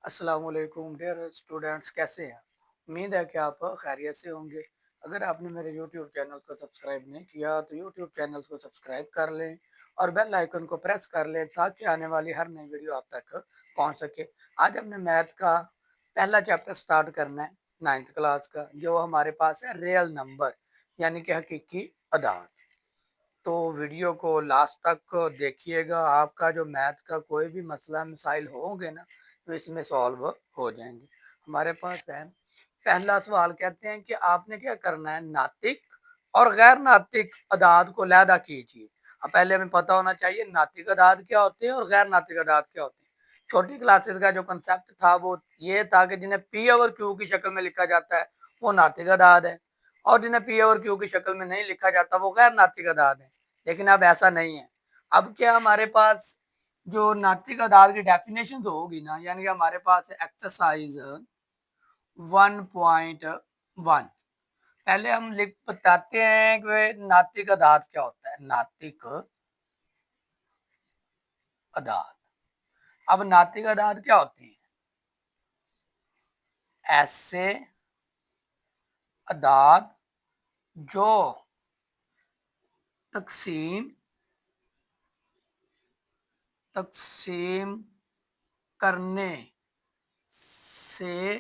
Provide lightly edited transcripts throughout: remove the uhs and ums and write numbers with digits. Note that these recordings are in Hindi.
अस्सलाम वालेकुम डियर स्टूडेंट्स, कैसे हैं? उम्मीद है कि आप खैरियत से होंगे। अगर आपने मेरे यूट्यूब चैनल को सब्सक्राइब नहीं किया तो यूट्यूब चैनल को सब्सक्राइब कर लें और बेल आइकन को प्रेस कर लें ताकि आने वाली हर नई वीडियो आप तक पहुंच सके। आज हमने मैथ का पहला चैप्टर स्टार्ट करना है, 9th क्लास का, जो हमारे पास है रियल नंबर यानी कि हकीकी अदाद। तो वीडियो को लास्ट तक देखिएगा। आपका जो मैथ का कोई भी मसला मसाइल होंगे ना तो इसमें सॉल्व हो जाएंगे। हमारे पास है पहला सवाल, कहते हैं कि आपने क्या करना है, नातिक और गैर नातिक अदाद को लैदा कीजिए। अब पहले हमें पता होना चाहिए नातिक अदाद क्या होते हैं और गैर नातिक अदाद क्या होते हैं। छोटी क्लासेस का जो कंसेप्ट था वो ये था कि जिन्हें पी ओवर क्यू की शक्ल में लिखा जाता है वो नातिक अदाद है, और जिन्हें पी ओवर क्यू की शक्ल में नहीं लिखा जाता वो गैर नातिक अदाद है। लेकिन अब ऐसा नहीं है। अब क्या हमारे पास जो नातिक अदाद की डेफिनेशन तो होगी ना, यानी कि हमारे पास एक्सरसाइज 1.1। पहले हम लिख बताते हैं कि नातिक अदाद क्या होता है। नातिक अदाद, अब नातिक अदाद क्या होती है? ऐसे अदाद जो तकसीम तकसीम करने से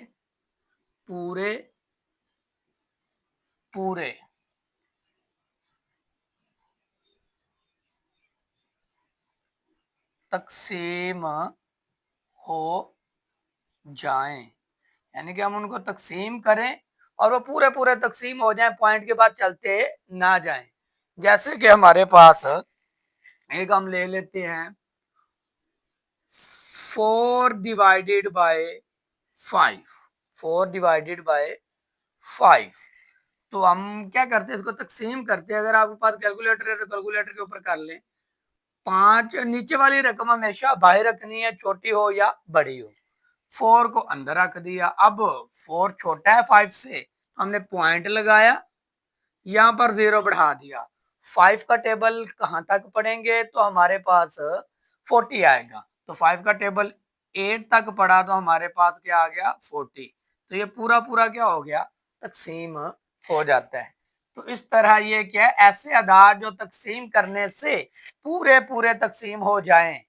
पूरे पूरे तकसीम हो जाएं, यानी कि हम उनको तकसीम करें और वो पूरे पूरे तकसीम हो जाएं, पॉइंट के बाद चलते ना जाएं। जैसे कि हमारे पास एक हम ले लेते हैं 4/5, 4/5। तो हम क्या करते हैं, इसको तकसीम करते हैं। अगर आपके पास कैलकुलेटर है तो कैलकुलेटर के ऊपर कर लें। 5 नीचे वाली रकम हमेशा बाहर रखनी है, छोटी हो या बड़ी हो। 4 को अंदर रख दिया। अब 4 छोटा है 5 से, तो हमने पॉइंट लगाया, यहाँ पर 0 बढ़ा दिया। 5 का टेबल कहाँ तक पढ़ेंगे तो हमारे पास 40 आएगा। तो 5 का टेबल 8 तक पढ़ा तो हमारे पास क्या आ गया, 40। तो ये पूरा पूरा क्या हो गया, तकसीम हो जाता है। तो इस तरह ये क्या है, ऐसे अदाद जो तकसीम करने से पूरे पूरे तकसीम हो जाएं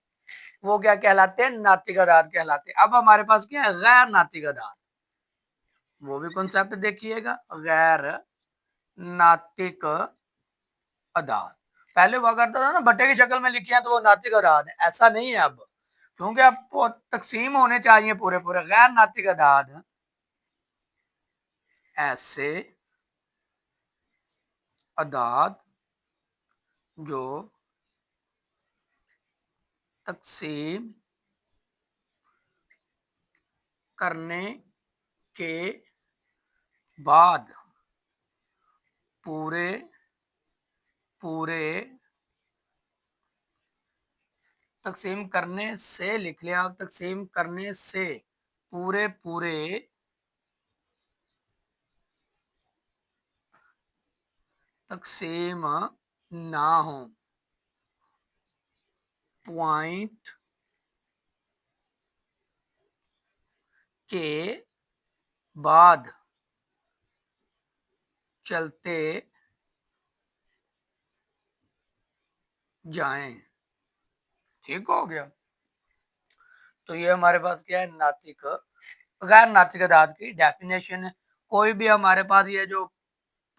वो क्या कहलाते हैं, नातिक अदाद कहलाते हैं। अब हमारे पास क्या है, गैर नातिक अदाद। वो भी कॉन्सेप्ट देखिएगा, गैर नातिक अदाद। पहले हुआ करता था ना बट्टे की शक्ल में लिखिए तो वो नातिक अदाद है, ऐसा नहीं है अब, क्योंकि अब तकसीम होने चाहिए पूरे पूरे। गैर नातिक अदाद ऐसे अदाद जो तकसीम करने के बाद पूरे पूरे तकसीम करने से लिख लिया, आप तकसीम करने से पूरे पूरे तकसीम ना हो, पॉइंट के बाद चलते जाएं। ठीक हो गया। तो ये हमारे पास क्या है, नातिक गैर नातिक अदाद की डेफिनेशन है। कोई भी हमारे पास ये जो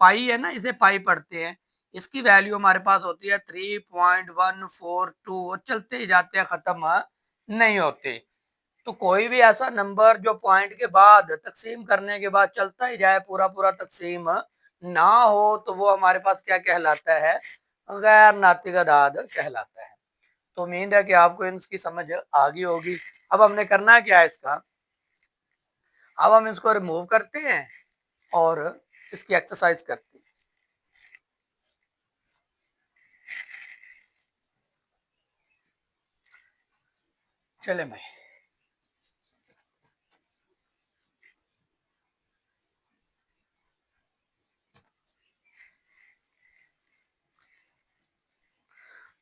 पाई है ना, इसे पाई पढ़ते हैं, इसकी वैल्यू हमारे पास होती है 3.142 और चलते ही जाते हैं, खत्म नहीं होते। तो कोई भी ऐसा नंबर जो पॉइंट के बाद तकसीम करने के बाद चलता ही जाए, पूरा पूरा तकसीम ना हो, तो वो हमारे पास क्या कहलाता है, गैर नातिक अदाद कहलाता है। तो उम्मीद है कि आपको इसकी समझ आ गई होगी। अब हमने करना क्या है इसका, अब हम इसको रिमूव करते हैं और इसकी एक्सरसाइज करते हैं। चले भाई,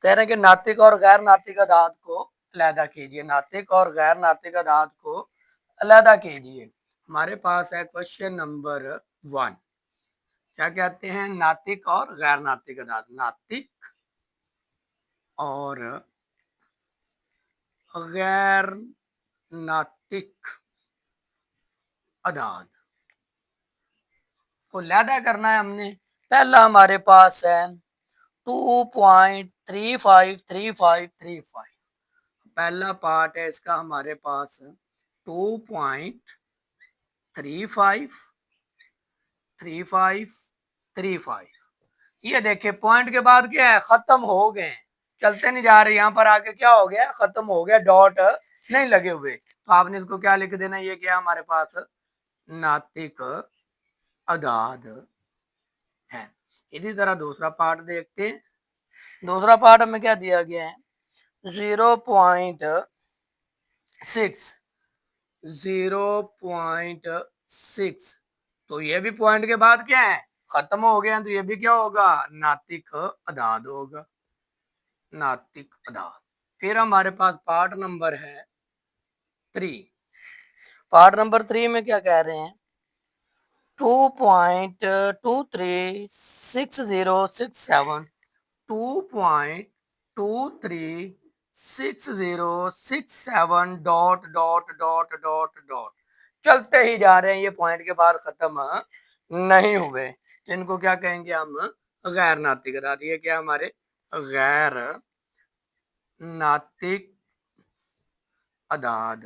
कह रहे हैं कि नातिक और गैर नातिक अदाद को अलहदा कीजिए। नातिक और गैर नातिक अदाद को अलहदा कीजिए। हमारे पास है क्वेश्चन नंबर 1। क्या कहते हैं? नातिक और गैर नातिक अदाद। नातिक और गैर नातिक अदाद को अलहदा करना है हमने। पहला हमारे पास है 2.353535। पहला पार्ट है इसका हमारे पास 2.353535। ये देखिए पॉइंट के बाद क्या है? खत्म हो गए, चलते नहीं जा रहे। यहाँ पर आके क्या हो गया? खत्म हो गया, डॉट नहीं लगे हुए। तो आपने इसको क्या लिख देना? ये क्या हमारे पास नातिक अदाद है। इसी तरह दूसरा पार्ट देखते हैं। दूसरा पार्ट हमें क्या दिया गया है? 0.6 0.6। तो ये भी पॉइंट के बाद क्या है? खत्म हो गया। तो ये भी क्या होगा? नातिक अदाद होगा। नातिक अदाद। फिर हमारे पास पार्ट नंबर है 3। पार्ट नंबर 3 में क्या कह रहे हैं? 2.236067 2.236067 dot dot dot dot dot चलते ही जा रहे हैं। ये पॉइंट के बाद खत्म नहीं हुए। तो इनको क्या कहेंगे हम? गैर नातिक अदाद। ये क्या हमारे गैर नातिक अदाद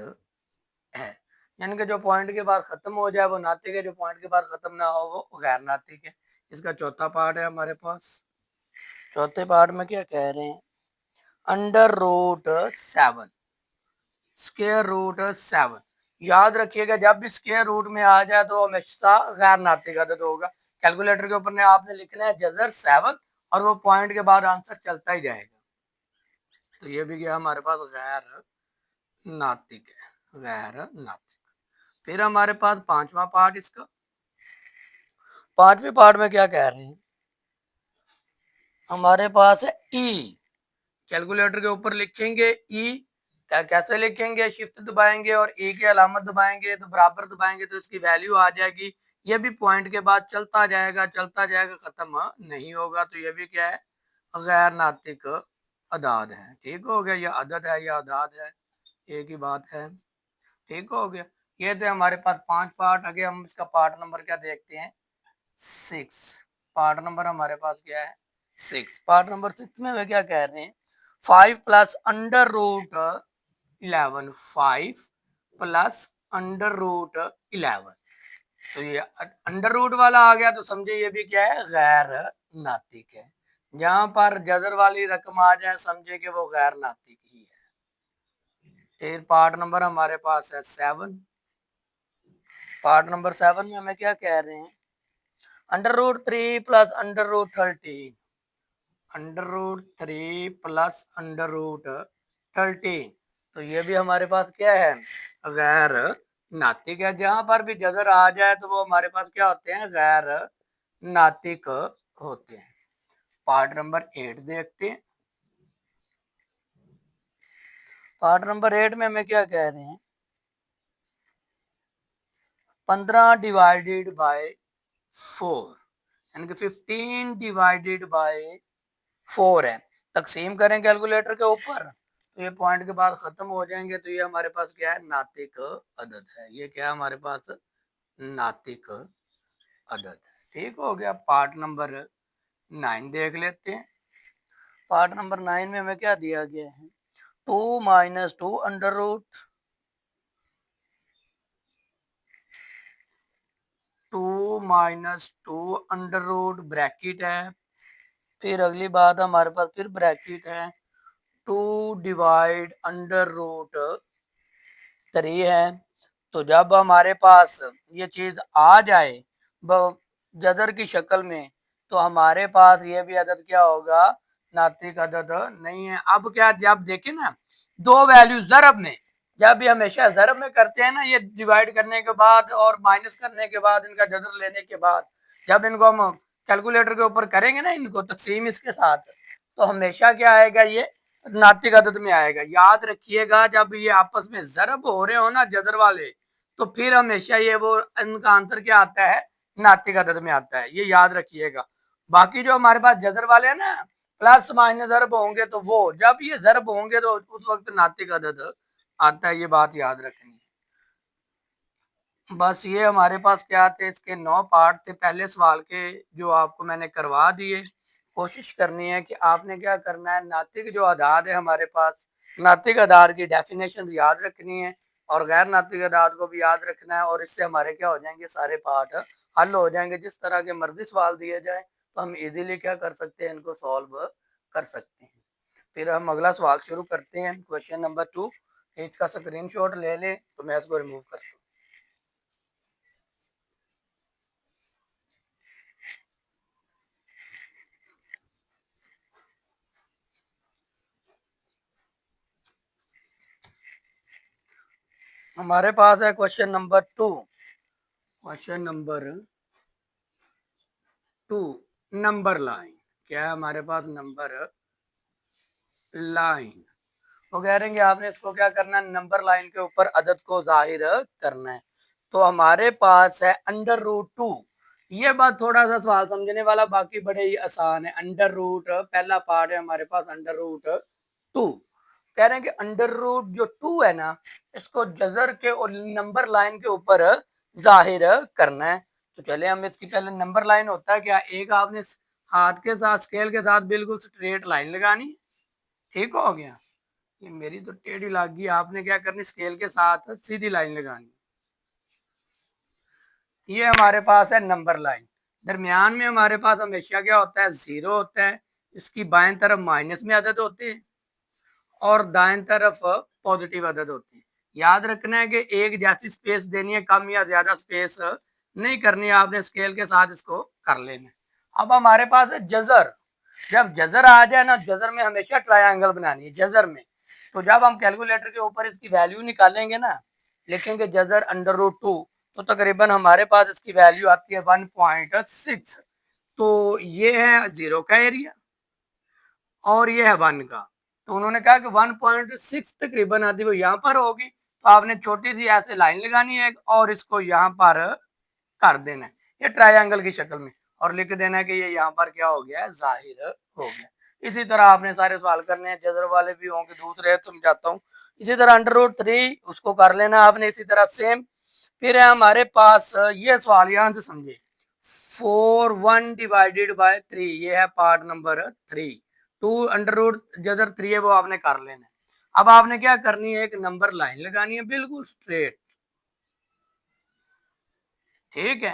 है। यानी कि जो पॉइंट के बाद खत्म हो जाए वो नातिक है, जो पॉइंट के बाद खत्म ना हो वो गैर नातिक है। इसका चौथा पार्ट है हमारे पास। चौथे पार्ट में क्या कह रहे हैं? Under root 7 square root 7। याद रखिएगा जब भी स्क्वायर रूट में आ जाए तो हमेशा गैर नातिक अदद होगा। कैलकुलेटर के ऊपर ने आपने लिखना है जजर 7 और वो पॉइंट के बाद आंसर चलता ही जाएगा। तो ये भी गया हमारे पास गैर नातिक है। गैर नातिक। फिर हमारे पास पांचवा पार्ट इसका। पांचवें पार्ट में क्या कह रहे हैं? हमारे पास है ई। कैलकुलेटर के ऊपर लिखेंगे ई। क्या कैसे लिखेंगे? शिफ्ट दबाएंगे और ई की अलामत दबाएंगे तो बराबर दबाएंगे तो इसकी वैल्यू आ जाएगी। ये भी पॉइंट के बाद चलता जाएगा, खत्म नहीं होगा। तो ये भी क्या है? गैर नातिक अदाद है। ठीक हो गया? या अदद है या अदाद है, एक ही बात है। ठीक हो गया? ये थे हमारे पास 5 पार्ट। आगे हम इसका पार्ट नंबर क्या देखते हैं? 6। पार्ट नंबर हमारे पास क्या है? 6। पार्ट नंबर 6 में वे क्या कह रहे हैं? 5 plus under root 11। 5 plus under root 11। तो ये अंडर रूट वाला आ गया तो समझे ये भी क्या है? गैर नातिक है। जहां पर जजर वाली रकम आ जाए समझे कि वो गैर नातिक ही है। फिर पार्ट नंबर हमारे पास है 7। पार्ट नंबर 7 में हमें क्या कह रहे हैं? Under root 3 plus under root 13। Under root 3 plus under root 13। तो ये भी हमारे पास क्या है? गैर नातिक है। जहां पर भी जजर आ जाए तो वो हमारे पास क्या होते हैं? गैर नातिक होते हैं। पार्ट नंबर 8 देखते हैं। पार्ट नंबर 8 में हमें क्या कह रहे हैं? 15 डिवाइडेड बाय 4 यानी कि 15 डिवाइडेड बाय 4 है। तकसीम करें कैलकुलेटर के ऊपर तो ये पॉइंट के बाद खत्म हो जाएंगे। तो ये हमारे पास क्या है? नातिक अदद है। ये क्या है हमारे पास? नातिक अदद। ठीक हो गया? पार्ट नंबर 9 देख लेते हैं। पार्ट नंबर 9 में हमें क्या दिया गया है? 2 minus 2 under root 2 minus 2 under root bracket है। फिर अगली बात हमारे पास फिर ब्रैकेट है 2 डिवाइड अंडर रूट 3 है। तो जब हमारे पास ये चीज आ जाए जदर की शक्ल में तो हमारे पास ये भी अदद क्या होगा? नातिक अदद नहीं है। अब क्या? जब देखें ना दो वैल्यू जरब में, जब भी हमेशा जरब में करते हैं ना, ये डिवाइड करने के बाद और माइनस करने के बाद इनका जदर लेने के बाद जब इनको हम कैलकुलेटर के ऊपर करेंगे ना, इनको तकसीम इसके साथ, तो हमेशा क्या आएगा? ये नातिक अदद में आएगा। याद रखिएगा जब ये आपस में जरब हो रहे हो ना जदर वाले, तो फिर हमेशा ये वो इनका आंसर क्या आता है, नातिक अदद में आता है, ये याद रखिएगा। बाकी जो हमारे पास जजर वाले हैं ना, प्लस माइनस ज़रब होंगे तो वो जब ये ज़रब होंगे तो उस वक्त नातिक अदद आता है, ये बात याद रखनी है। बस ये हमारे पास क्या थे, इसके 9 पार्ट थे पहले सवाल के, जो आपको मैंने करवा दिए। कोशिश करनी है कि आपने क्या करना है, नातिक जो अदाद है हमारे पास, नातिक अदाद की डेफिनेशन याद रखनी है और गैर नातिक अदाद को भी याद रखना है, और इससे हमारे क्या हो जाएंगे, सारे पार्ट हल हो जाएंगे। जिस तरह के मर्जी सवाल दिए जाए तो हम इजीली क्या कर सकते हैं, इनको सॉल्व कर सकते हैं। फिर हम अगला सवाल शुरू करते हैं, क्वेश्चन नंबर 2। इसका स्क्रीनशॉट ले लें तो मैं इसको रिमूव करता हूँ। हमारे पास है question number 2। Question number 2, number line. क्या है हमारे पास, नंबर लाइन। वो कह रहे हैं कि आपने इसको क्या करना है, नंबर लाइन के ऊपर अदद को जाहिर करना है। तो हमारे पास है अंडर रूट 2। ये बात थोड़ा सा सवाल समझने वाला, बाकी बड़े ही आसान है। अंडर रूट पहला पार्ट है हमारे पास, अंडर रूट 2। कह रहे हैं कि अंडर रूट जो 2 है ना, इसको जजर के और नंबर लाइन के ऊपर जाहिर करना है। तो चले हम इसकी पहले नंबर लाइन होता है क्या, एक आपने हाथ के साथ स्केल के साथ बिल्कुल स्ट्रेट लाइन लगानी। ठीक हो गया, ये मेरी तो टेढ़ी लग गई, आपने क्या करनी, स्केल के साथ सीधी लाइन लगानी। ये हमारे पास है नंबर लाइन। दरमियान में हमारे पास हमेशा क्या होता है, 0 होता है। इसकी बाएं तरफ माइनस में अदद होते हैं और दाएं तरफ पॉजिटिव अदद होती है। याद रखना है कि एक जैसी स्पेस देनी है, कम या ज्यादा स्पेस नहीं करनी है, आपने स्केल के साथ इसको कर लेना। अब हमारे पास है जजर। जब जजर आ जाए ना, जजर में हमेशा ट्रायंगल बनानी है जजर में। तो जब हम कैलकुलेटर के ऊपर इसकी वैल्यू निकालेंगे ना, लिखेंगे जजर अंडर रूट 2, तो तकरीबन हमारे पास इसकी वैल्यू आती है 1.6। तो ये है 0 का एरिया और ये है 1 का। तो उन्होंने कहा कि 1.6 तकरीबन आती वो यहाँ पर होगी। तो आपने छोटी सी ऐसे लाइन लगानी है और इसको यहाँ पर कर देना है, ये ट्रायंगल की शक्ल में, और लिख देना है कि ये यहाँ पर क्या हो गया है, जाहिर हो गया। इसी तरह आपने सारे सवाल करने हैं, जजर वाले भी होंगे, दूसरे समझाता हूँ। इसी तरह अंडर रूट 3 उसको कर लेना आपने इसी तरह सेम। फिर है हमारे पास ये सवाल, यहाँ से समझे, 4 1 डिवाइडेड बाय 3, ये है पार्ट नंबर 3। 2 अंडर रूट जदर 3 है वो आपने कर लेना है। अब आपने क्या करनी है, एक नंबर लाइन लगानी है बिल्कुल स्ट्रेट। ठीक है,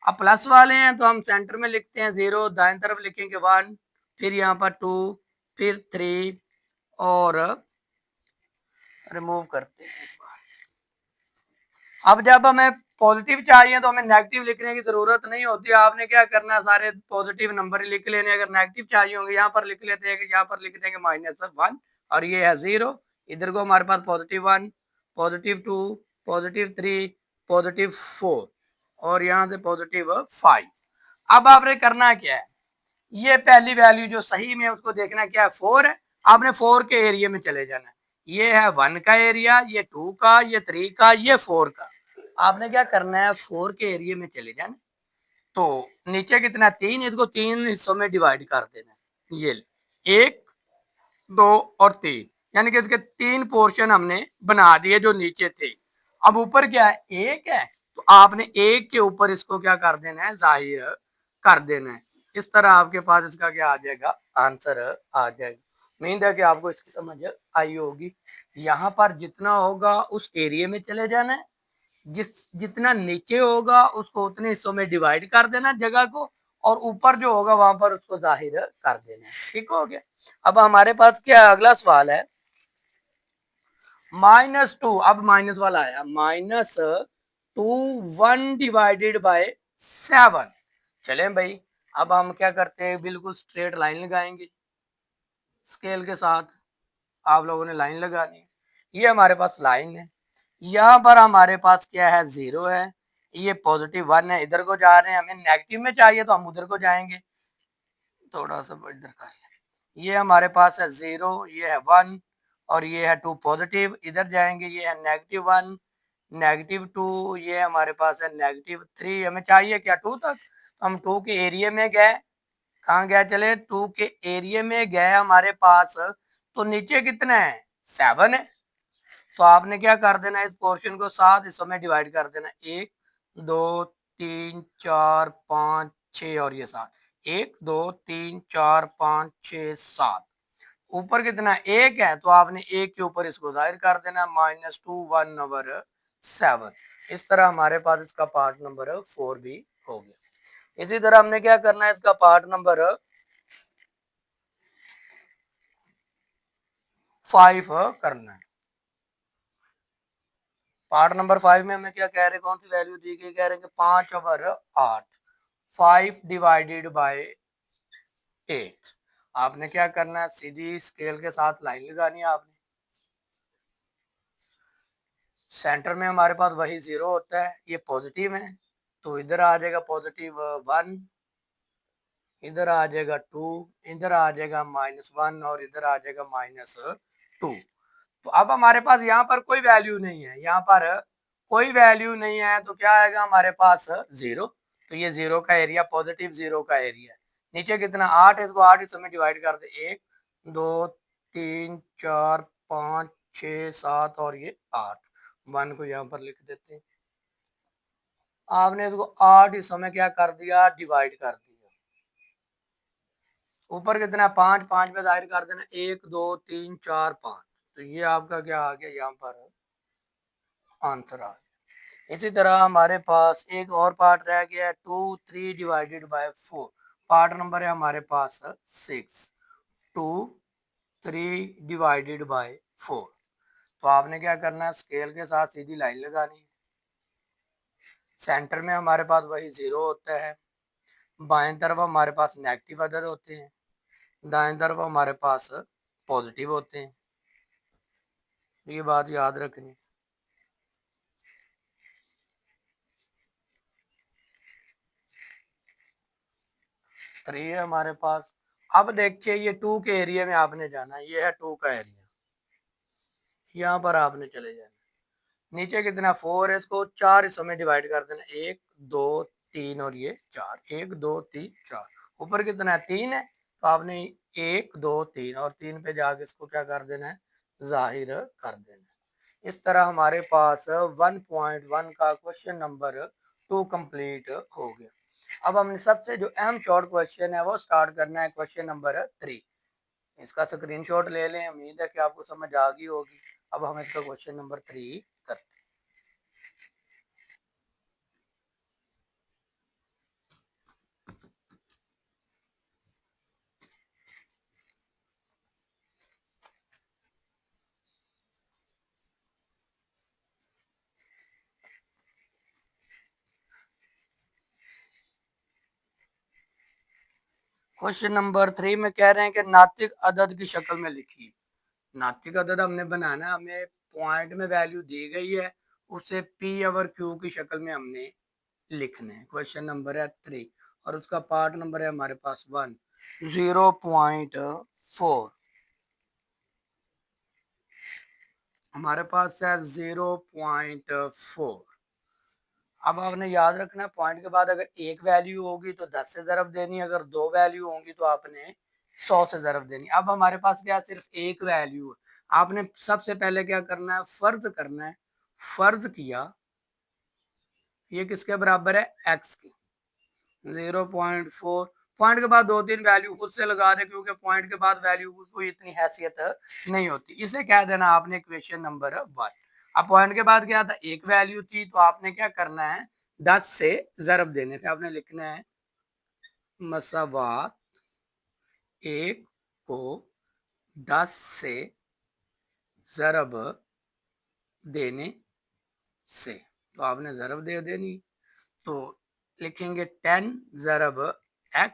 अब प्लस वाले हैं तो हम सेंटर में लिखते हैं 0, दाएं तरफ लिखेंगे 1, फिर यहाँ पर 2, फिर 3 और रिमूव करते हैं। अब जब हमें पॉजिटिव चाहिए तो हमें नेगेटिव लिखने की जरूरत नहीं होती। आपने क्या करना है, सारे पॉजिटिव नंबर लिख लेने। अगर नेगेटिव चाहिए होंगे यहाँ पर लिख लेते हैं, कि यहाँ पर लिख देंगे -1 और ये है 0। इधर को हमारे पास +1, +2, +3, +4 और यहाँ से +5। अब आपने करना क्या है, ये पहली वैल्यू जो सही में उसको देखना क्या है, 4 है। आपने 4 के एरिया में चले जाना है। ये है 1 का एरिया, ये 2 का, ये 3 का, ये 4 का। आपने क्या करना है, 4 के एरिया में चले जाना। तो नीचे कितना, 3, इसको 3 हिस्सों में डिवाइड कर देना है। ये 1, 2 और 3, यानी कि इसके 3 पोर्शन हमने बना दिए जो नीचे थे। अब ऊपर क्या है, 1 है, तो आपने 1 के ऊपर इसको क्या कर देना है, जाहिर कर देना है। इस तरह आपके पास इसका क्या आ जाएगा, आंसर आ जाएगा। उम्मीद है कि आपको इसकी समझ आई होगी। यहाँ पर जितना होगा उस एरिया में चले जाना है, जितना नीचे होगा उसको उतने हिस्सों में डिवाइड कर देना जगह को, और ऊपर जो होगा वहां पर उसको जाहिर कर देना। ठीक हो गया। अब हमारे पास क्या अगला सवाल है, -2। अब माइनस वाला आया, -2 1 डिवाइडेड बाय 7। चलें भाई, अब हम क्या करते हैं, बिल्कुल स्ट्रेट लाइन लगाएंगे स्केल के साथ। आप लोगों ने लाइन लगानी है, ये हमारे पास लाइन है। यहाँ पर हमारे पास क्या है, 0 है, ये +1 है। इधर को जा रहे हैं, हमें नेगेटिव में चाहिए तो हम उधर को जाएंगे। थोड़ा सा इधर कर लें, ये हमारे पास है 0, ये है 1 और ये है 2 पॉजिटिव। इधर जाएंगे, ये है -1, -2, ये हमारे पास है -3, हमें चाहिए क्या 2 तक, तो हम 2 के एरिया में गए, कहाँ गया चले 2 के एरिया में गए हमारे पास, तो नीचे कितना है 7 है, तो आपने क्या कर देना इस पोर्शन को 7 हिस्सों में डिवाइड कर देना, 1 2 3 4 5 6 और ये 7, 1 2 3 4 5 6 7, ऊपर कितना एक है तो आपने एक के ऊपर इसको जाहिर कर देना -2 1/7। इस तरह हमारे पास इसका पार्ट नंबर 4 भी हो गया। इसी तरह हमने क्या करना है इसका पार्ट नंबर 5 करना है। पार्ट नंबर 5 में हमें क्या कह रहे हैं, कौन सी वैल्यू दी गई, कह रहे हैं कि 5/8, 5 डिवाइडेड बाय 8। आपने क्या करना है सीधी स्केल के साथ लाइन लगानी है आपने, सेंटर में हमारे पास वही 0 होता है, ये पॉजिटिव है तो इधर आ जाएगा +1, इधर आ जाएगा 2, इधर आ जाएगा -1 और इधर आ जाएगा -2। तो अब हमारे पास यहाँ पर कोई वैल्यू नहीं है, यहाँ पर कोई वैल्यू नहीं है तो क्या आएगा हमारे पास 0, तो ये 0 का एरिया, पॉजिटिव 0 का एरिया है। नीचे कितना 8 है, इसको 8 हिस्सों में डिवाइड कर दे, 1 2 3 4 5 6 7 और ये 8, 1 को यहाँ पर लिख देते हैं। आपने इसको 8 हिस्सों में क्या कर दिया, डिवाइड कर दिया। ऊपर कितना 5, 5 में जाहिर कर देना, 1 2 3 4 5, तो ये आपका क्या आ गया यहाँ पर आंसर आ गया। इसी तरह हमारे पास एक और पार्ट रह गया है 2 3 डिवाइडेड बाय 4, पार्ट नंबर है हमारे पास 6, 2 3 डिवाइडेड बाय 4। तो आपने क्या करना है स्केल के साथ सीधी लाइन लगानी है, सेंटर में हमारे पास वही 0 होता है, बाएं तरफ हमारे पास नेगेटिव अदद होते हैं, दाएं तरफ हमारे पास पॉजिटिव होते हैं, ये बात याद रखनी। 3 है हमारे पास। अब देखिए ये 2 के एरिया में आपने जाना, ये है 2 का एरिया, यहाँ पर आपने चले जाना, नीचे कितना 4 है, इसको 4 हिस्सों में डिवाइड कर देना, 1 2 3 और ये 4, 1 2 3 4, ऊपर कितना है 3 है तो आपने 1 2 3 और 3 पे जाके इसको क्या कर देना है, जाहिर कर देना है। इस तरह हमारे पास 1.1 का क्वेश्चन नंबर 2 कंप्लीट हो गया। अब हमने सबसे जो अहम शॉर्ट क्वेश्चन है वो स्टार्ट करना है, क्वेश्चन नंबर 3। इसका स्क्रीनशॉट ले लें, उम्मीद है कि आपको समझ आ गई होगी। अब हम इसका क्वेश्चन नंबर 3 करते हैं। क्वेश्चन नंबर 3 में कह रहे हैं कि नातिक अदद की शक्ल में लिखिए। नातिक अदद हमने बनाना, हमें पॉइंट में वैल्यू दी गई है, उसे P/Q की शक्ल में हमने लिखना है। क्वेश्चन नंबर है 3 और उसका पार्ट नंबर है हमारे पास 1, 0.4, हमारे पास है 0.4। अब आपने याद रखना पॉइंट के बाद अगर एक वैल्यू होगी तो 10 से ज़रब देनी, अगर दो वैल्यू होंगी तो आपने 100 से ज़रब देनी। अब हमारे पास क्या सिर्फ एक वैल्यू है, आपने सबसे पहले क्या करना है फर्ज करना है, फर्ज किया ये किसके बराबर है x की, 0.4, पॉइंट के बाद दो तीन वैल्यू खुद से लगा दे क्योंकि पॉइंट के बाद वैल्यू की कोई इतनी हैसियत नहीं होती, इसे कह देना आपने इक्वेशन नंबर 1। अब पॉइंट के बाद क्या था एक वैल्यू थी तो आपने क्या करना है 10 से ज़रब देने थे, आपने लिखना है मसावात एक को 10 से ज़रब देने से, तो आपने ज़रब दे देनी, तो लिखेंगे 10 ज़रब x,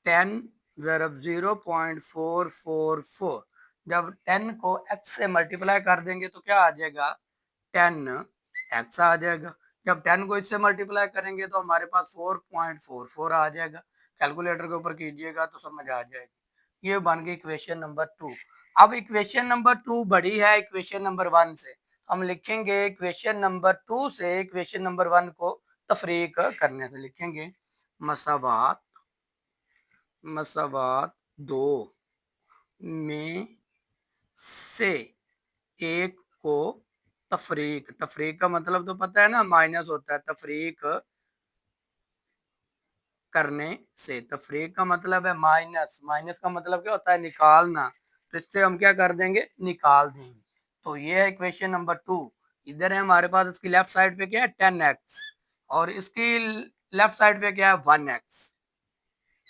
10 ज़रब 0.444, जब 10 को x से मल्टीप्लाई कर देंगे तो क्या आ जाएगा 10x आ जाएगा, जब 10 को इससे मल्टीप्लाई करेंगे तो हमारे पास 4.44 आ जाएगा, कैलकुलेटर के ऊपर कीजिएगा तो समझ आ जाएगी। ये बन गई इक्वेशन नंबर 2। अब इक्वेशन नंबर 2 बड़ी है इक्वेशन नंबर 1 से, हम लिखेंगे क्वेश्चन नंबर 2 से क्वेश्चन नंबर 1 को तफरीक करने से लिखेंगे मसावात मसावात दो में से एक को तफरीक, तफरीक का मतलब तो पता है ना, माइनस होता है, तफरीक करने से, तफरीक का मतलब है माइनस, माइनस का मतलब क्या होता है, निकालना, तो इससे हम क्या कर देंगे, निकाल देंगे। तो ये है क्वेश्चन नंबर 2। इधर है हमारे पास, इसकी लेफ्ट साइड पे क्या है 10x और इसकी लेफ्ट साइड पे क्या है 1x,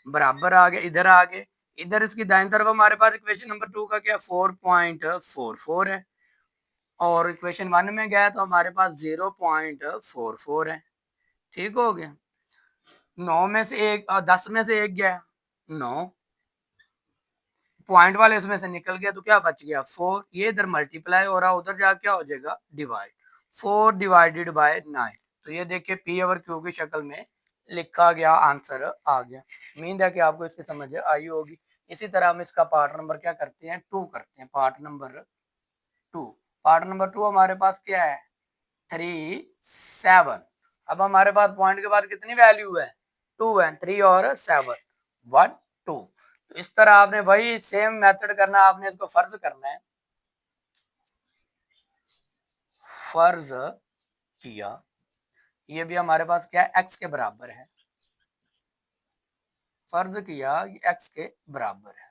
बराबर आ गए, इधर आ गए। इधर इसकी दाईं तरफ हमारे पास इक्वेशन नंबर 2 का क्या 4.44 है और इक्वेशन 1 में गया तो हमारे पास 0.44 है। ठीक हो गया। 9 में से एक 10 में से एक गया 9, पॉइंट वाले इसमें से निकल गया तो क्या बच गया 4, ये इधर मल्टीप्लाई हो रहा, उधर जा क्या हो जाएगा डिवाइड, 4 डिवाइडेड बाय 9। तो ये देखिए पी ओवर क्यू की शक्ल में लिखा गया, आंसर आ गया। उम्मीद है कि आपको इसकी समझ आई होगी। इसी तरह हम इसका पार्ट नंबर क्या करते हैं 2 करते हैं, पार्ट नंबर 2। पार्ट नंबर 2 हमारे पास क्या है 3 7। अब हमारे पास पॉइंट के बाद कितनी वैल्यू है 2 है, 3 और 7 1 2। तो इस तरह आपने वही सेम मेथड करना, आपने इसको फर्ज करना है, फर्ज किया, ये भी हमारे पास क्या है x के बराबर है, फर्ज किया ये x के बराबर है,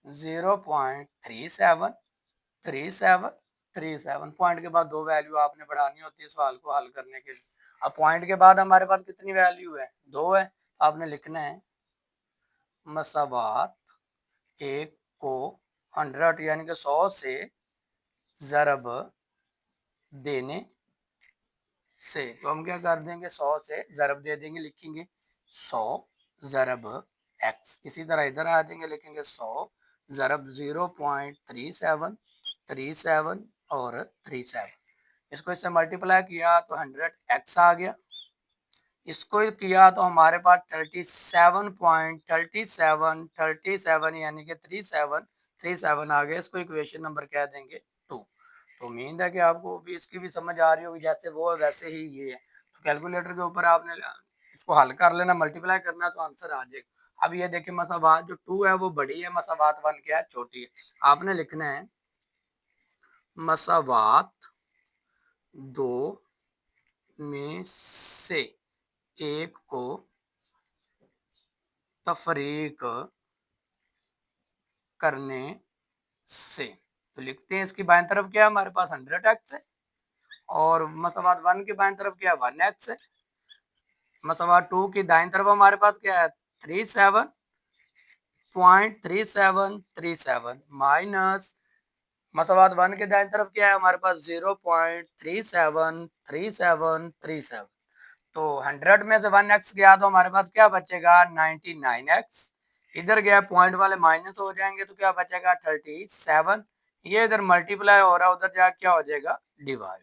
0.373737 पॉइंट के बाद दो वैल्यू आपने बढ़ानी होती है सवाल को हल करने के लिए। अब पॉइंट के बाद हमारे पास कितनी वैल्यू है 2 है, आपने लिखना है मसावात एक को 100 यानी कि 100 से ज़रब देने से, तो हम क्या कर देंगे 100 से ज़रब दे देंगे, लिखेंगे 100 ज़रब x। इसी तरह इधर आ जाएंगे, लिखेंगे 100 ज़रब 0.3737 और 37। इसको इससे मल्टीप्लाई किया तो 100x आ गया, इसको किया तो हमारे पास 37.3737 यानी कि 3737 आ गया। इसको इक्वेशन नंबर कह देंगे 2। तो उम्मीद है कि आपको भी इसकी भी समझ आ रही होगी, जैसे वो है वैसे ही ये है। तो कैलकुलेटर के ऊपर आपने इसको हल कर लेना, मल्टीप्लाई करना तो आंसर आ जाएगा। अब ये देखिए मसावात जो 2 है वो बड़ी है, मसावात 1 क्या है छोटी है। आपने लिखना है मसावात दो में से एक को तफरीक करने से, तो लिखते हैं इसकी बाएं तरफ क्या है हमारे पास 100x है और मसावात 1 की बाएं तरफ क्या है 1x है। मसावात 2 की दाएं तरफ हमारे पास क्या है 37.3737 माइनस मसावात 1 के दाएं तरफ क्या है हमारे पास 0.373737। तो 100 में से 1x गया तो हमारे पास क्या बचेगा 99x, इधर गया पॉइंट वाले माइनस हो जाएंगे तो क्या बचेगा 37, ये इधर मल्टीप्लाई हो रहा है उधर जा क्या हो जाएगा डिवाइड।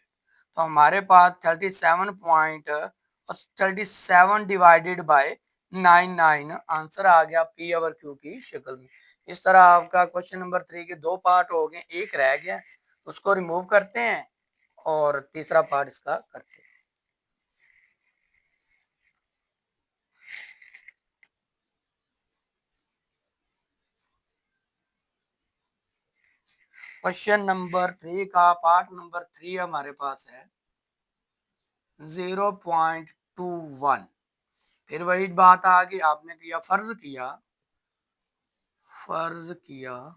तो हमारे पास 37 डिवाइडेड बाय 99 आंसर आ गया पी ओवर क्यू की शक्ल में। इस तरह आपका क्वेश्चन नंबर 3 के दो पार्ट हो गए, एक रह गया, उसको रिमूव करते हैं और तीसरा पार्ट इसका करते हैं। क्वेश्चन नंबर 3 का पार्ट नंबर 3 हमारे पास है 0.21। फिर वही बात आ गई, आपने किया फर्ज किया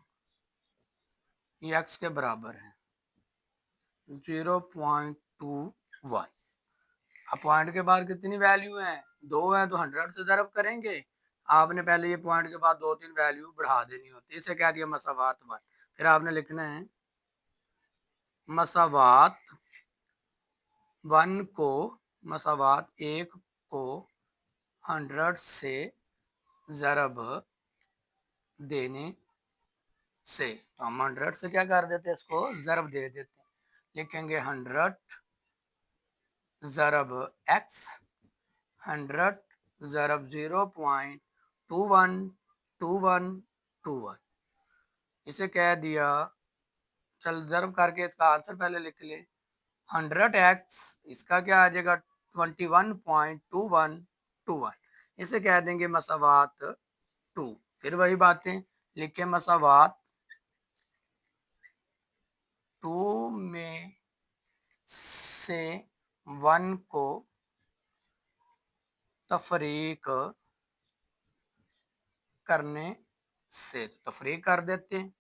ये x के बराबर है 0.21। अब पॉइंट के बाद कितनी वैल्यू है 2 है तो 100 से ज़रब करेंगे। आपने पहले ये पॉइंट के बाद 2-3 वैल्यू बढ़ा देनी होती है, इसे कह दिया मसावात 1। फिर आपने लिखना है मसावात 1 को मसावात 1 को 100 से ज़रब देने से, तो हम 100 से क्या कर देते हैं इसको ज़रब दे देते हैं, लिखेंगे 100 ज़रब x, 100 ज़रब 0.212121। इसे कह दिया, चल ज़र्ब करके इसका आंसर पहले लिख ले। 100x इसका क्या आ जाएगा 21.2121। इसे कह देंगे मसावात 2। फिर वही बातें लिखे, मसावात 2 में से 1 को तफरीक करने से तफरीक कर देते हैं।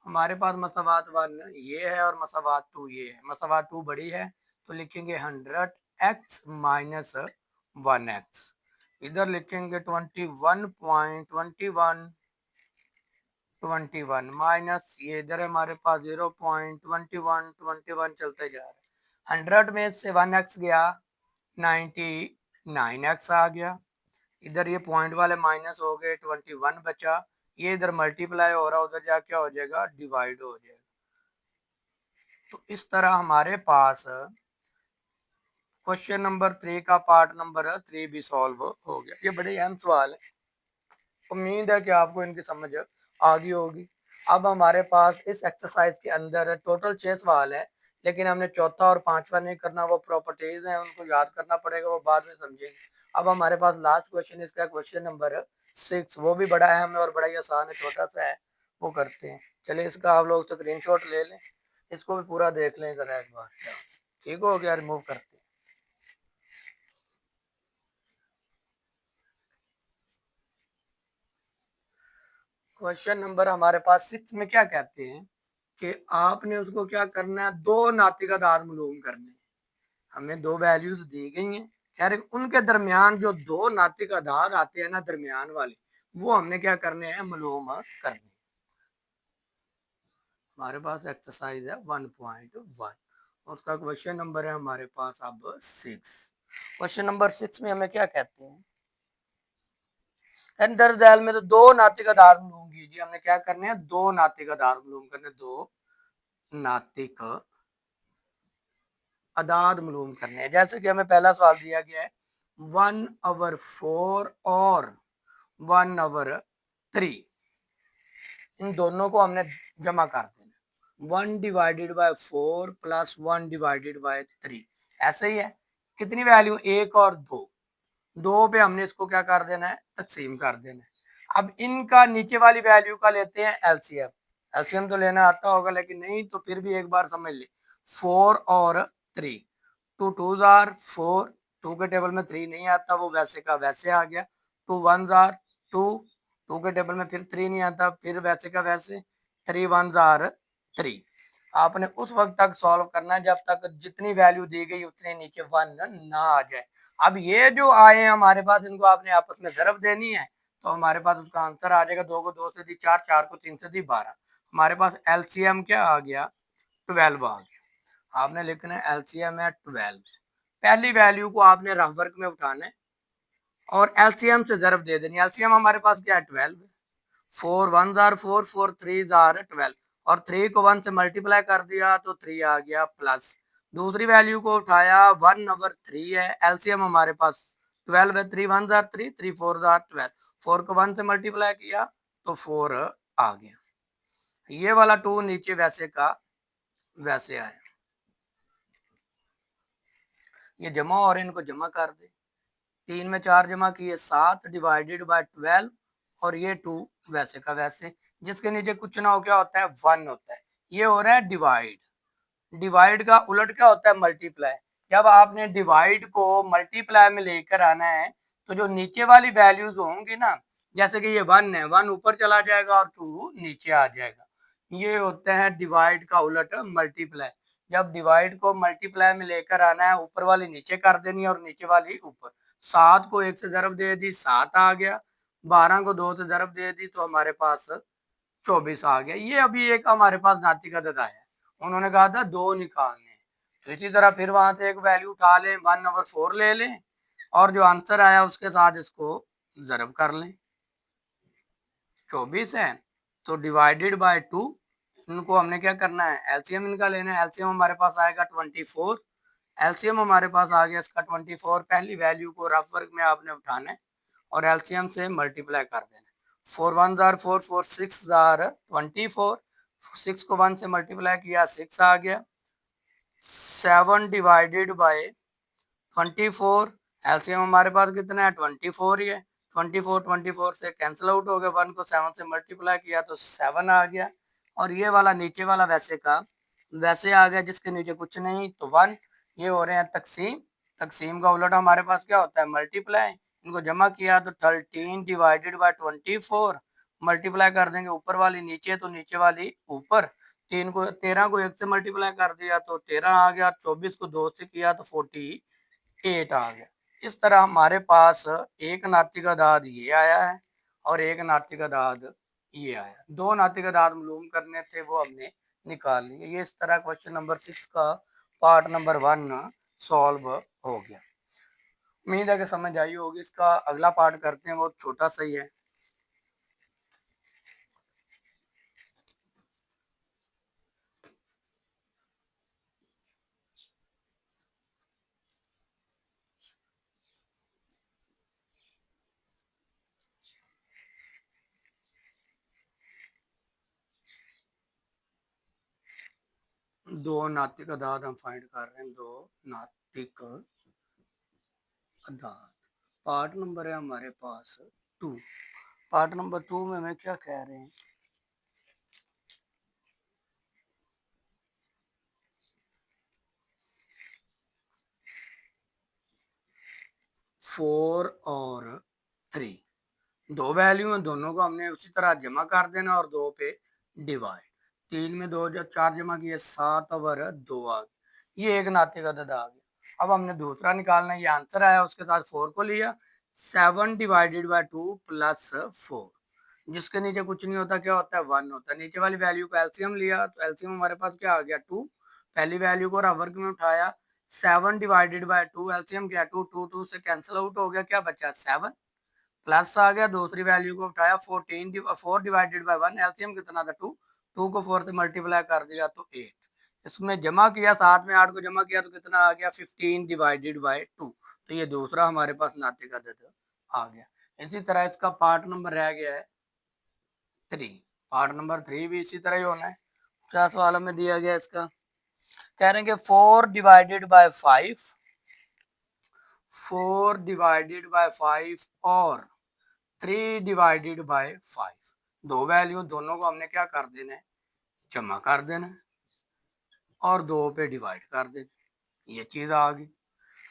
हमारे पास मसावात 1 ये है और मसावात 2 ये है। मसावात 2 बड़ी है तो लिखेंगे 100x माइनस 1x। इधर लिखेंगे 21.2121 माइनस ये इधर हमारे पास 0.2121 चलते जा रहे हैं। 100 में से 1x गया 99x आ गया। इधर ये पॉइंट वाले माइनस हो गए 21 बचा। ये इधर मल्टीप्लाई हो रहा, उधर जाके क्या हो जाएगा डिवाइड हो जाएगा। तो इस तरह हमारे पास क्वेश्चन नंबर 3 का पार्ट नंबर 3 भी सॉल्व हो गया। ये बड़े अहम सवाल है, उम्मीद है कि आपको इनकी समझ आ गई होगी। अब हमारे पास इस एक्सरसाइज के अंदर टोटल 6 सवाल है, लेकिन हमने चौथा और पांचवा नहीं करना, वो प्रॉपर्टीज हैं उनको याद करना पड़ेगा, वो बाद में समझेंगे। अब हमारे पास लास्ट क्वेश्चन इसका क्वेश्चन नंबर 6, वो भी बड़ा अहम है और बड़ा ही आसान है, छोटा सा है, वो करते हैं। चलिए इसका आप लोग स्क्रीनशॉट ले लें, इसको भी पूरा देख लें जरा एक बार। ठीक हो गया, रिमूव करते हैं। क्वेश्चन नंबर हमारे पास 6 में क्या कहते हैं कि आपने उसको क्या करना है, दो नातिकादार मालूम करने हैं। हमें दो वैल्यूज दी गई हैं, कह रहे उनके दरमियान जो दो नातिकादार आते हैं ना दरमियान वाले, वो हमने क्या करने हैं मालूम करने। हमारे पास एक्सरसाइज है 1.1, उसका क्वेश्चन नंबर है हमारे पास अब 6। क्वेश्चन नंबर 6 में हमें क्या कहते हैं, दर दयाल में तो दो नातिकादार मालूम कीजिए। हमने क्या करने हैं, दो नातिकादार मालूम करने, दो नातिक अदाद मालूम करने हैं। जैसे कि हमें पहला सवाल दिया गया है 1/4 और 1/3, इन दोनों को हमने जमा कर देना। 1/4 प्लस 1/3 ऐसे ही है। कितनी वैल्यू, एक और दो, दो पे हमने इसको क्या कर देना है, तकसीम कर देना है। अब इनका नीचे वाली वैल्यू का लेते हैं एलसीएम। एलसीएम तो लेना आता होगा, लेकिन नहीं तो फिर भी एक बार समझ ले। 4 और 3, 2 2 जार 4, 2 के टेबल में 3 नहीं आता, वो वैसे का वैसे आ गया। 2 1 जार 2, 2 के टेबल में फिर 3 नहीं आता, फिर वैसे का वैसे। 3 1 जार 3। आपने उस वक्त तक सॉल्व करना है जब तक जितनी वैल्यू दी गई उतने नीचे 1 ना आ जाए। अब ये जो आए हैं हमारे पास, इनको आपने आपस में ज़रब देनी है, तो हमारे पास उसका आंसर आ जाएगा। 2 को 2 से दी 4, 4 को 3 से दी 12। हमारे पास एलसीएम क्या आ गया, 12 आ गया। आपने लिखना है एलसीएम है 12। पहली वैल्यू को आपने रफ वर्क में उठाना है और एलसीएम से ज़रब दे देनी। एलसीएम हमारे पास क्या है 12। 4 1 जार 4, 4 3 जार 12, और 3 को 1 से मल्टीप्लाई कर दिया तो 3 आ गया प्लस। दूसरी वैल्यू को उठाया 1/3 है, एलसीएम हमारे पास 12 है। 3 1 जार 3, 3 4 जार 12, 4 को 1 से मल्टीप्लाई किया तो 4 आ गया। ये वाला 2 नीचे वैसे का वैसे आया। ये जमा और इनको जमा कर दे। 3 में 4 जमा किए 7 डिवाइडेड बाय 12, और ये 2 वैसे का वैसे। जिसके नीचे कुछ ना हो क्या होता है 1 होता है। ये हो रहा है डिवाइड। डिवाइड का उलट क्या होता है मल्टीप्लाई। जब आपने डिवाइड को मल्टीप्लाई में लेकर आना है तो जो नीचे वाली वैल्यूज होंगी ना, जैसे कि ये 1 है, 1 ऊपर चला जाएगा और 2 नीचे आ जाएगा। ये होते हैं डिवाइड का उलट मल्टीप्लाई। जब डिवाइड को मल्टीप्लाई में लेकर आना है, ऊपर वाली नीचे कर देनी है और नीचे वाली ऊपर। 7 को 1 से ज़रब दे दी, 7 आ गया। 12 को 2 से ज़रब दे दी तो हमारे पास 24 आ गया। ये अभी एक हमारे पास नातिका ददा है, उन्होंने कहा था 2 निकालने। तो इसी तरह फिर वहां से एक वैल्यू उठा लें, 1/4 ले लें और जो आंसर आया उसके साथ इसको ज़रब कर लें। 24 है तो डिवाइडेड बाय 2, इनको हमने क्या करना है एलसीएम इनका लेना है। एलसीएम हमारे पास आएगा 24। एलसीएम हमारे पास आ गया इसका 24। पहली वैल्यू को रफ वर्क में आपने उठाना है और एलसीएम से मल्टीप्लाई कर देना है। 4 1 जार 4, 4 6 जार 24, 6 को 1 से मल्टीप्लाई किया 6 आ गया। 7 डिवाइडेड बाय 24, एलसीएम हमारे पास कितना है 24 ही है। 24 से कैंसिल आउट हो गया, 1 को 7 से मल्टीप्लाई किया तो 7 आ गया। और ये वाला नीचे वाला वैसे का वैसे आ गया, जिसके नीचे कुछ नहीं तो 1। ये हो रहे हैं तकसीम। तकसीम का उलट हमारे पास क्या होता है मल्टीप्लाई। इनको जमा किया तो 13 डिवाइडेड बाय 24, मल्टीप्लाई कर देंगे ऊपर वाली नीचे तो नीचे वाली ऊपर। 13 को 1 से मल्टीप्लाई कर दिया तो 13 आ गया। 24 को 2 से किया तो 48 आ गया। इस तरह हमारे पास एक नातिक अदाद ये आया है और एक नातिक अदाद ये आया। दो नातिक अदाद मालूम करने थे, वो हमने निकाल लिए। ये इस तरह क्वेश्चन नंबर 6 का पार्ट नंबर 1 सॉल्व हो गया। उम्मीद है कि समझ आई होगी। इसका अगला पार्ट करते हैं, वो छोटा सा ही है। दो नातिक अदाद हम फाइंड कर रहे हैं। दो नातिक अदाद। पार्ट नंबर है हमारे पास 2। पार्ट नंबर 2 में हमें क्या कह रहे हैं, 4 और 3 दो वैल्यू हैं, दोनों को हमने उसी तरह जमा कर देना और 2 पे डिवाइड। 3 में 2 जब 4 जमा किए 7 और 2 आ गए। ये एक नाते का अदद आ गया। अब हमने दूसरा निकालना है। ये आंसर आया, उसके साथ 4 को लिया। 7 डिवाइडेड बाय 2 प्लस 4, जिसके नीचे कुछ नहीं होता, क्या होता है 1 होता है। नीचे वाली वैल्यू का एलसीएम लिया तो एलसीएम हमारे पास क्या आ गया 2। पहली वैल्यू को वर्ग में उठाया। 7 डिवाइडेड बाय 2, एलसीएम क्या 2, 2 2 से कैंसिल आउट हो गया, क्या बचा 7 प्लस आ गया। दूसरी वैल्यू को उठाया 4 डिवाइडेड बाय 1, एलसीएम कितना था 2, 2 को 4 से मल्टीप्लाई कर दिया तो 8। इसमें जमा किया 7 में 8 को जमा किया तो कितना आ गया 15 डिवाइडेड बाय 2। तो ये दूसरा हमारे पास नाते का अदद आ गया। इसी तरह इसका पार्ट नंबर रह गया है 3। पार्ट नंबर 3 भी इसी तरह ही होना है। क्या सवाल में दिया गया इसका, कह रहे हैं कि 4 डिवाइडेड बाय 5, 4 डिवाइडेड बाय 5 और 3 डिवाइडेड बाय 5। दो वैल्यू, दोनों को हमने क्या कर देना है जमा कर देना है और 2 पे डिवाइड कर देना। ये चीज आ गई।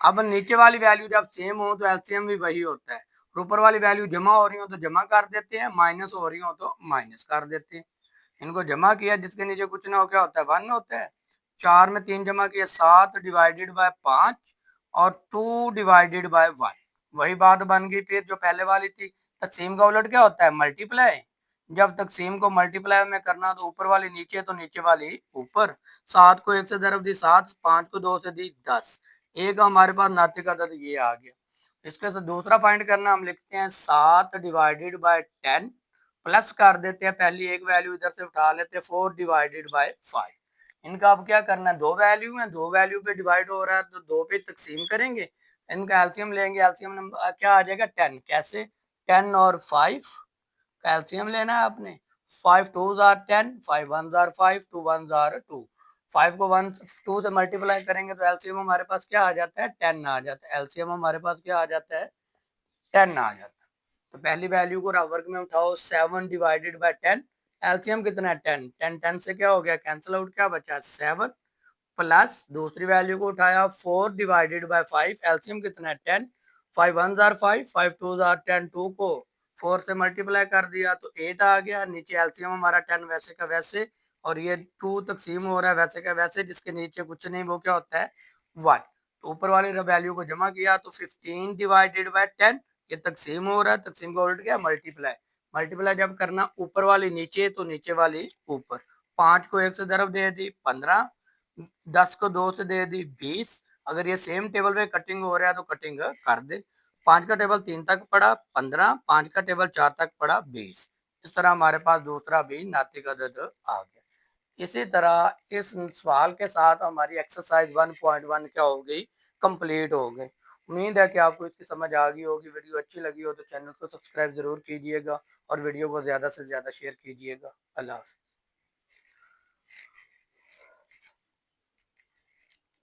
अब नीचे वाली वैल्यू जब सेम हो तो एलसीएम भी वही होता है। ऊपर वाली वैल्यू जमा हो रही हो तो जमा कर देते हैं, माइनस हो रही हो तो माइनस कर देते हैं। इनको जमा किया, जिसके नीचे कुछ ना हो, क्या होता है 1 होता है। 4 में 3 जमा किया 7 डिवाइडेड बाय 5 और 2 डिवाइडेड बाय 1। वही बात बन गई फिर जो पहले वाली थी। तकसीम का उलट क्या होता है मल्टीप्लाई। जब तकसीम को मल्टीप्लाई में करना तो ऊपर वाली नीचे तो नीचे वाली ऊपर। 7 को 1 से ज़रब दी 7, 5 को 2 से दी 10। एक हमारे पास नातिक अदद ये आ गया। इसके साथ दूसरा फाइंड करना, हम लिखते हैं 7 डिवाइडेड बाय 10 प्लस कर देते हैं, पहली एक वैल्यू इधर से उठा लेते हैं 4 डिवाइडेड बाय 5। इनका अब क्या करना है, दो वैल्यू है, दो वैल्यू पे डिवाइड हो रहा है तो 2 पे तकसीम करेंगे। इनका एलसीएम लेंगे, एलसीएम नंबर क्या आ जाएगा 10। कैसे 10 और 5 का एलसीएम लेना है आपने। 5 2s are 10, 5 1s are 5, 2 1s are 2। 5 को 1 2 से मल्टीप्लाई करेंगे तो एलसीएम हमारे पास क्या आ जाता है 10 आ जाता है। एलसीएम हमारे पास क्या आ जाता है 10 आ जाता है। तो पहली वैल्यू को वर्ग में उठाओ 7 डिवाइडेड बाय 10, एलसीएम कितना है 10। 10 10 से क्या हो गया कैंसिल आउट, क्या बचा 7 प्लस दूसरी वैल्यू को उठाया 4 डिवाइडेड बाय 5, एलसीएम कितना है 10। 5 1s आर 5, 5 2s आर 10, 2 को 4 से मल्टीप्लाई कर दिया तो 8 आ गया। नीचे एलसीएम हमारा 10 वैसे का वैसे, और ये 2 तकसीम हो रहा है वैसे का वैसे, जिसके नीचे कुछ नहीं, वो क्या होता है 1। तो ऊपर वाली वैल्यू को जमा किया तो 15 डिवाइडेड बाय 10, ये तकसीम हो रहा है, तकसीम का उल्ट गया मल्टीप्लाई। मल्टीप्लाई जब करना ऊपर वाली नीचे तो नीचे वाली ऊपर। 5 को 1 से ज़रब दे दी 15, 10 को 2 से दे दी 20। अगर ये सेम टेबल पे कटिंग हो रहा है तो कटिंग कर दे। 5 का टेबल 3 तक पड़ा 15, 5 का टेबल 4 तक पड़ा 20। इस तरह हमारे पास दूसरा भी नातिक अदद आ गया। इसी तरह इस सवाल के साथ हमारी एक्सरसाइज 1.1 क्या हो गई कंप्लीट हो गई। उम्मीद है कि आपको इसकी समझ आ गई होगी। वीडियो अच्छी लगी हो तो चैनल को सब्सक्राइब जरूर कीजिएगा और वीडियो को ज़्यादा से ज़्यादा शेयर कीजिएगा। अल्लाह हाफ़िज़।